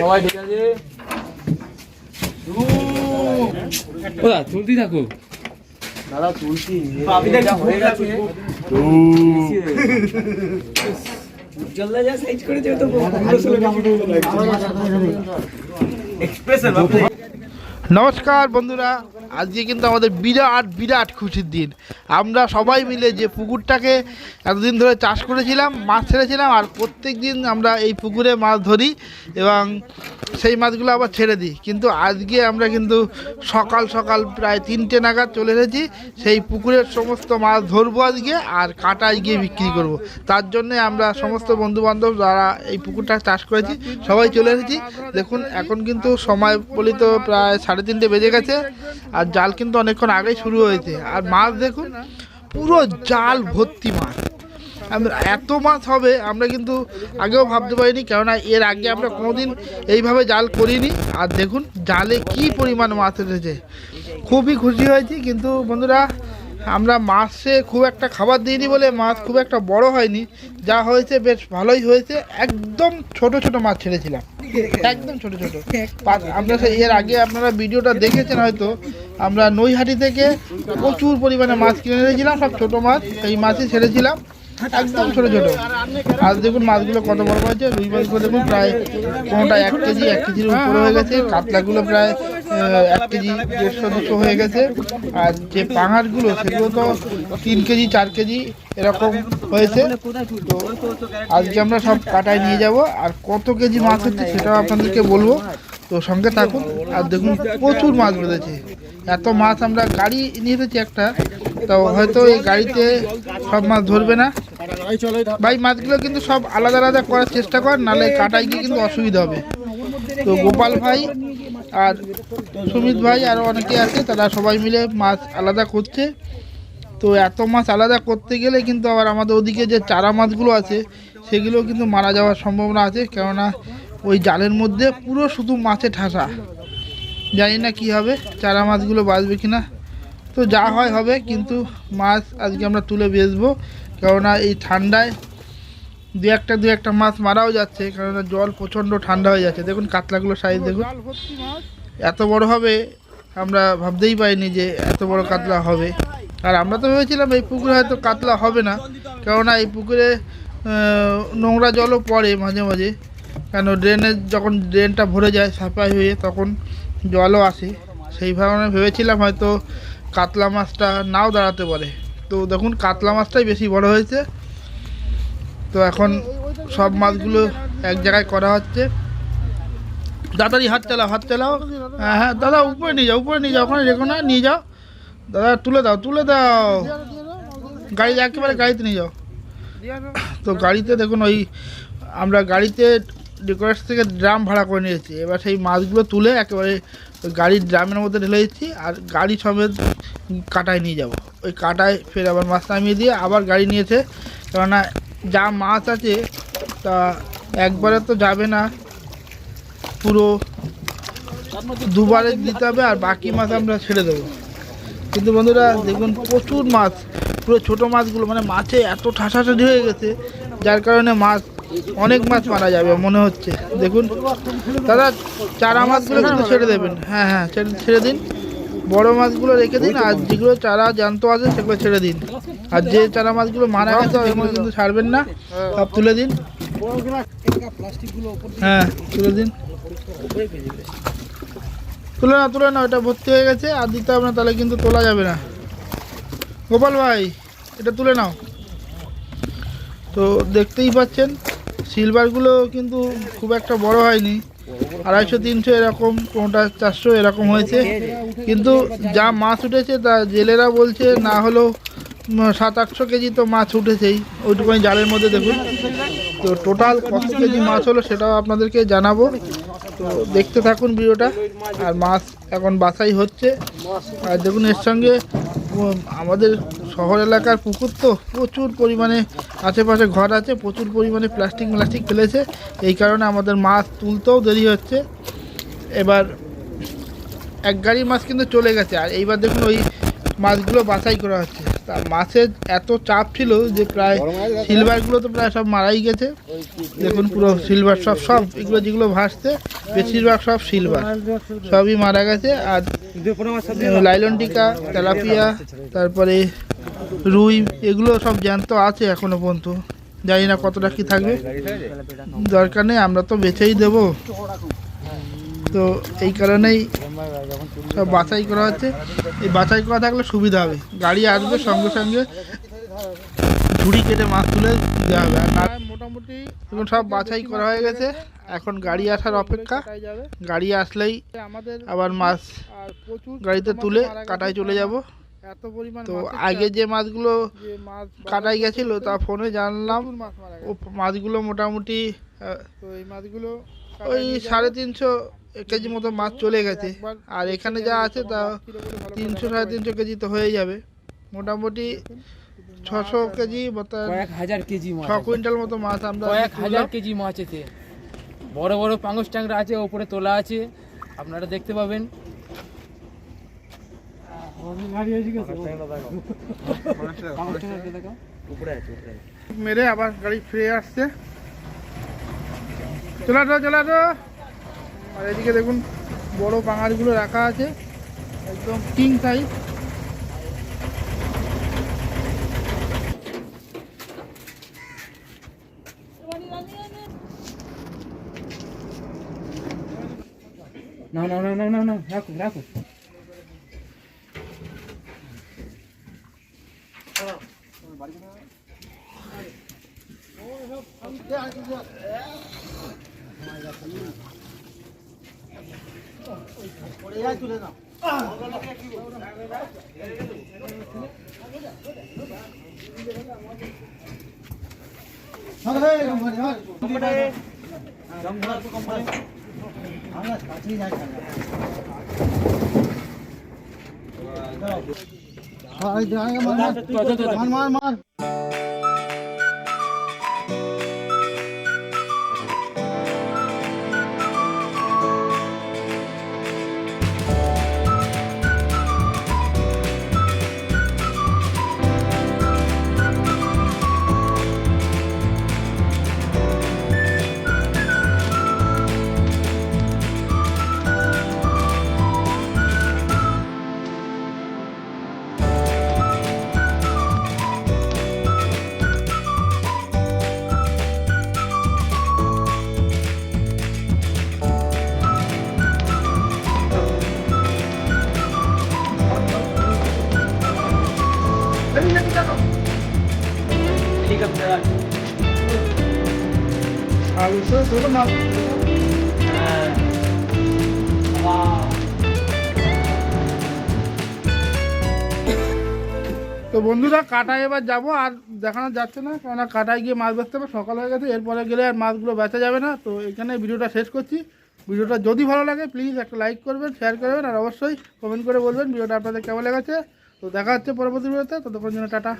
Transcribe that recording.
সবাই ঠিক আছে? ওদা তুলতি থাকো দাদা, তুলছি হয়ে গেছে। নমস্কার বন্ধুরা, আজকে কিন্তু আমাদের বিরাট বিরাট খুশির দিন। আমরা সবাই মিলে যে পুকুরটাকে এতদিন ধরে চাষ করেছিলাম, মাছ ছেড়েছিলাম, আর প্রত্যেক দিন আমরা এই পুকুরে মাছ ধরি এবং সেই মাছগুলো আবার ছেড়ে দিই। কিন্তু আজকে আমরা কিন্তু সকাল সকাল প্রায় 3টে নাগাদ চলে এসেছি। সেই পুকুরের সমস্ত মাছ ধরবো আজকে, আর কাটায় গিয়ে বিক্রি করব। তার জন্যে আমরা সমস্ত বন্ধুবান্ধব যারা এই পুকুরটা চাষ করেছি সবাই চলে এসেছি। দেখুন এখন কিন্তু সময় বলি তো প্রায় 3:30 বেজে গেছে, আর জাল কিন্তু অনেকক্ষণ আগেই শুরু হয়েছে। আর মাছ দেখুন, পুরো জাল ভর্তি মাছ। এত মাছ হবে আমরা কিন্তু আগেও ভাবতে পারিনি, কেননা এর আগে আমরা কোনোদিন এইভাবে জাল করিনি। আর দেখুন জালে কি পরিমাণ মাছ এসেছে, খুবই খুশি হয়েছি। কিন্তু বন্ধুরা, আমরা মাছে খুব একটা খাবার দিইনি বলে মাছ খুব একটা বড় হয়নি। যা হয়েছে বেশ ভালোই হয়েছে। একদম ছোট ছোট মাছ ছেড়েছিলাম, একদম ছোট ছোট। আমরা এর আগে আপনারা ভিডিওটা দেখেছেন হয়তো, আমরা নৈহাটি থেকে প্রচুর পরিমাণে মাছ কিনে এনেছিলাম, সব ছোট মাছ। এই মাছই ছেড়েছিলাম, একদম ছোট ছোট। আর দেখুন মাছগুলো কত বড় হয়েছে। রুই মাছগুলো দেখুন প্রায় কোনোটা 1 কেজি 1 কেজির উপরে হয়ে গেছে। কাতলাগুলো প্রায় 1 কেজি 150-200 হয়ে গেছে। আর যে পাঙাশগুলো সেগুলো তো 3 কেজি 4 কেজি এরকম হয়েছে। তো আজকে আমরা সব কাটায় নিয়ে যাব, আর কত কেজি মাছ হচ্ছে সেটাও আপনাদেরকে বলবো। তো সঙ্গে থাকুন। আর দেখুন প্রচুর মাছ বেঁধেছে। এত মাছ আমরা গাড়ি নিয়ে এসেছি একটা, তো হয়তো এই গাড়িতে সব মাছ ধরবে না। ভাই মাছগুলো কিন্তু সব আলাদা আলাদা করার চেষ্টা কর, নাহলে কাটায় গিয়ে কিন্তু অসুবিধা হবে। তো গোপাল ভাই আর সুমিত ভাই আরও অনেকে আছে, তারা সবাই মিলে মাছ আলাদা করছে। তো এত মাছ আলাদা করতে গেলে কিন্তু আবার আমাদের ওদিকে যে চারা মাছগুলো আছে সেগুলো কিন্তু মারা যাওয়ার সম্ভাবনা আছে, কেননা ওই জালের মধ্যে পুরো শুধু মাছে ঠাসা। জানি না কি হবে, চারা মাছগুলো বাঁচবে কিনা। তো যা হয় হবে, কিন্তু মাছ আজকে আমরা তুলে বেচবো, কেননা এই ঠান্ডায় দু একটা মাছ মারাও যাচ্ছে, কেননা জল প্রচণ্ড ঠান্ডা হয়ে যাচ্ছে। দেখুন কাতলাগুলো সাইজ দেখুন, এত বড় হবে আমরা ভাবতেই পারিনি যে এত বড় কাতলা হবে। আর আমরা তো ভেবেছিলাম এই পুকুরে হয়তো কাতলা হবে না, কেননা এই পুকুরে নোংরা জলও পড়ে মাঝে মাঝে, কেন যখন ড্রেনটা ভরে যায় সাফাই হয়ে তখন জলও আসে। সেই কারণে ভেবেছিলাম হয়তো কাতলা মাছটা নাও দাঁড়াতে পারে। তো দেখুন কাতলা মাছটাই বেশি বড় হয়েছে। তো এখন সব মাছগুলো এক জায়গায় করা হচ্ছে। তাড়াতাড়ি হাত চালাও। হ্যাঁ দাদা, উপরে নিয়ে যাও ওখানে রেখো না, নিয়ে যাও দাদা, তুলে দাও গাড়ি, একেবারে গাড়িতে নিয়ে যাও। তো গাড়িতে দেখুন ওই আমরা গাড়িতে ডেকোরেশন থেকে ড্রাম ভাড়া করে নিয়েছি। এবার সেই মাছগুলো তুলে একেবারে ওই গাড়ির ড্রামের মধ্যে ঢেলে দিচ্ছি, আর গাড়ি সমেত কাটায় নিয়ে যাব। ওই কাটায় ফের আবার মাছ নামিয়ে দিয়ে আবার গাড়ি নিয়েছে, কেননা যা মাছ আছে তা একবারে তো যাবে না, পুরো দুবারে দিতে হবে, আর বাকি মাছ আমরা ছেড়ে দেবো। কিন্তু বন্ধুরা দেখুন প্রচুর মাছ, পুরো ছোটো মাছগুলো মানে মাছে এত ঠাসাঠাসি হয়ে গেছে, যার কারণে অনেক মাছ মারা যাবে মনে হচ্ছে। দেখুন দাদা, চারা মাছগুলো কিন্তু ছেড়ে দেবেন। হ্যাঁ ছেড়ে দিন, বড় মাছগুলো রেখে দিন, আর যেগুলো চারা জ্যান্ত আছে সেগুলো ছেড়ে দিন। আর যে চারা মাছগুলো মারা গেছে সেগুলো কিন্তু ছাড়বেন না, সব তুলে দিন। হ্যাঁ তুলে দিন, তুলে না ওটা ভর্তি হয়ে গেছে, আর দিতে হবে না, তাহলে কিন্তু তোলা যাবে না। গোপাল ভাই এটা তুলে নাও। তো দেখতেই পাচ্ছেন সিলভারগুলো কিন্তু খুব একটা বড় হয়নি, 250-300 এরকম, কোনোটা 400 এরকম হয়েছে। কিন্তু যা মাছ উঠেছে তা জেলেরা বলছে না হলেও 700-800 কেজি তো মাছ উঠেছেই ওইটুকুনি জালের মধ্যে। দেখুন তো টোটাল কত কেজি মাছ হলো সেটাও আপনাদেরকে জানাবো। তো দেখতে থাকুন ভিডিওটা। আর মাছ এখন বাছাই হচ্ছে। আর দেখুন এর সঙ্গে আমাদের শহর এলাকার পুকুর তো প্রচুর পরিমাণে, আশেপাশে ঘর আছে, প্রচুর পরিমাণে প্লাস্টিক ফেলেছে। এই কারণে আমাদের মাছ তুলতেও দেরি হচ্ছে। এবার এক গাড়ি মাছ কিন্তু চলে গেছে, আর এইবার দেখুন ওই মাছগুলো বাছাই করা হচ্ছে। তা মাছের এত চাপ ছিল যে প্রায় সিলভারগুলো তো প্রায় সব মারাই গেছে। দেখুন পুরো সিলভার সব এগুলো যেগুলো ভাসছে বেশিরভাগ সব সিলভার, সবই মারা গেছে। আর লাইলন টিকা, তেলাপিয়া, তারপরে রুই এগুলো সব জ্যান্ত আছে এখনো পর্যন্ত, জানি না কতটা কি থাকবে, দরকার নেই, আমরা তো বেচেই দেবো। তো এই কারণেই সব বাছাই করা হচ্ছে। এই বাছাই করা থাকলে সুবিধা হবে, গাড়ি আসবে সঙ্গে সঙ্গে ঝুড়ি কেটে মাছ তুলে দেওয়া হবে। আর মোটামুটি এখন সব বাছাই করা হয়ে গেছে, এখন গাড়ি আসার অপেক্ষা। গাড়ি আসলেই আবার মাছ গাড়িতে তুলে কাটায় চলে যাব। তো আগে যে মাছগুলো কাটাই গেছিল তা ফোনে জানলাম ও মাছগুলো মোটামুটি ওই 350 কেজি মতো মাছ চলে গেছে। আর এখানে যা আছে তা 300-350 কেজি তো হয়ে যাবে, মোটামুটি 600 কেজি, 1000 কেজি, 6 কুইন্টাল মতো মাছ আমরা 1000 কেজি মাছ এতে। বড় বড় পাঙ্গস ট্যাংরা আছে, ওপরে তোলা আছে, আপনারা দেখতে পাবেন। মেরে আবার গাড়ি ফিরে আসছে, চলে আসো। আর এদিকে দেখুন বড় পাঙাশগুলো রাখা আছে একদম কিং সাইজ। না, রাখো। মার তো বন্ধুরা কাটায় এবার যাব, আর দেখানো যাচ্ছে না কেননা কাটায় গিয়ে মাছ বেচতে হবে, সকাল হয়ে গেছে, এরপরে গেলে আর মাছগুলো বেচা যাবে না। তো এখানে ভিডিওটা শেষ করছি। ভিডিওটা যদি ভালো লাগে প্লিজ একটা লাইক করবেন, শেয়ার করবেন, আর অবশ্যই কমেন্ট করে বলবেন ভিডিওটা আপনাদের কেমন লেগেছে। তো দেখা হচ্ছে পরবর্তী ভিডিওতে, ততক্ষণ জন্য টাটা।